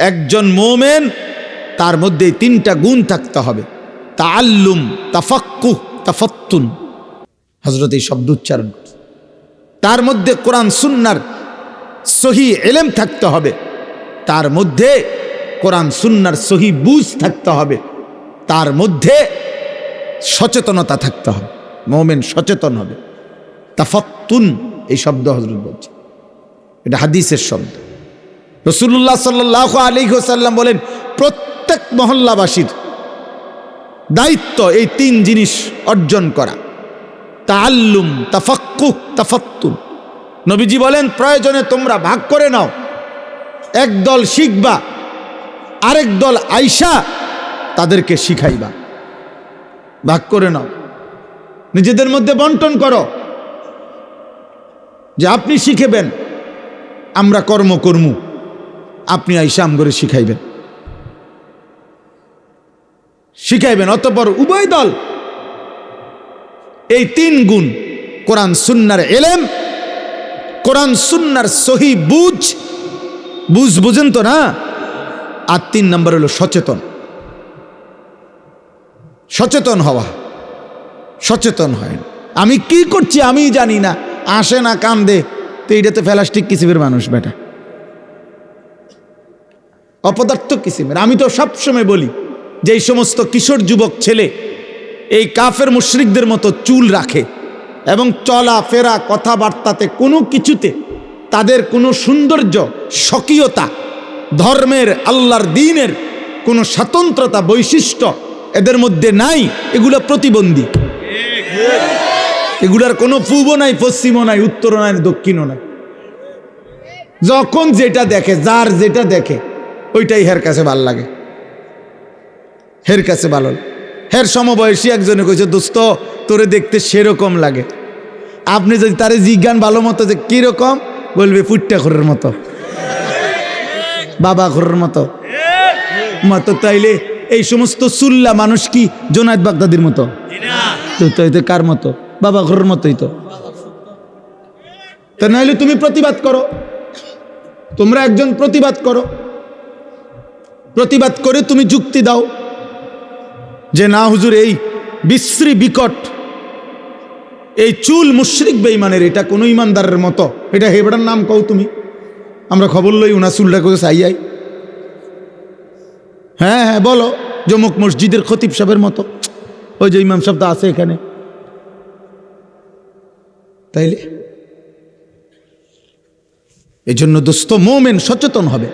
একজন মোমেন তার মধ্যে তিনটা গুণ থাকতে হবে, তাআল্লুম, তাফাক্কুহ, তাফাত্তুন। হযরত এই শব্দ উচ্চারণ করছে। তার মধ্যে কোরআন সুন্নাহর সহি ইলম থাকতে হবে, তার মধ্যে কোরআন সুন্নাহর সহি বুঝ থাকতে হবে, তার মধ্যে সচেতনতা থাকতে হবে। মুমিন সচেতন হবে। তাফাত্তুন এই শব্দ হযরত বলছে, এটা হাদিসের শব্দ। রাসূলুল্লাহ সাল্লাল্লাহু আলাইহি ওয়াসাল্লাম বলেন, প্রত্যেক মহল্লাবাসীর দায়িত্ব এই তিন জিনিস অর্জন করা, তাআল্লুম, তাফাক্কুহ, তাফাত্তুন। নবীজি বলেন, প্রয়োজনে তোমরা ভাগ করে নাও, একদল শিখবা, আরেক দল আইসা তাদেরকে শিখাইবা। ভাগ করে নাও, নিজেদের মধ্যে বন্টন করো, যে আপনি শিখেবেন, আমরা কর্ম করমু, আপনি আইসা আমগরে শিখাইবেন, অতঃপর উভয় দল এই তিন গুণ, কোরআন সুন্নাহর ইলম, কোরআন সুন্নাহর সহি বুঝ বুঝেন তো না, আর 3 নম্বর হলো সচেতন হওয়া। সচেতন হয়, আমি কি করছি আমি জানি না, আসে না কান্দে, তো এইটাতে প্লাস্টিক কিসিমের মানুষ বেটা, অপদার্থ কিসিমের। আমি তো সবসময় বলি যে এই সমস্ত কিশোর যুবক ছেলে এই কাফের মুশরিকদের মতো চুল রাখে এবং চলা ফেরা কথাবার্তাতে কোনো কিছুতে তাদের কোনো সৌন্দর্য, স্বকীয়তা, ধর্মের, আল্লাহর দ্বীনের কোনো স্বতন্ত্রতা, বৈশিষ্ট্য এদের মধ্যে নাই, এগুলো প্রতিবন্ধী। এগুলার কোনো পূর্ব নাই, পশ্চিমও নাই, উত্তরও নাই, দক্ষিণও নাই। যখন যেটা দেখে, যার যেটা দেখে ওইটাই হের কাছে ভালো লাগে, হের কাছে ভালো। হের সমবয়সী একজনে কইছে, দোস্ত তোরে দেখতে সেরকম লাগে। আপনি যদি তারে জিজ্ঞান ভালো মতো যে কিরকম, বলবে ফুট্টা ঘরের মতো, বাবা ঘরের মতো। তাইলে এই সমস্ত সুল্লা মানুষ কি জোনায়েদ বাগদাদির মতো? তো কার মতো? বাবা ঘরের মতোই তো। তা নাইলে তুমি প্রতিবাদ করো, তোমরা একজন প্রতিবাদ করো, প্রতিবাদ করে তুমি যুক্তি দাও যে না হুজুর, এই বিশ্রী বিকট এই চুল মুশরিক বেঈমানের, এটা কোনো ইমানদারের মতো, এটা হেবড়ার নাম কও তুমি, আমরা খবর লই উনা চুলটা করে চাইয়াই। হ্যাঁ হ্যাঁ বলো, জমুক মসজিদের খতিব সাহেবের মতো, ওই যে ইমাম সাহেব আছে এখানে। তাইলে এই জন্য দোস্ত, মোমেন সচেতন হবে।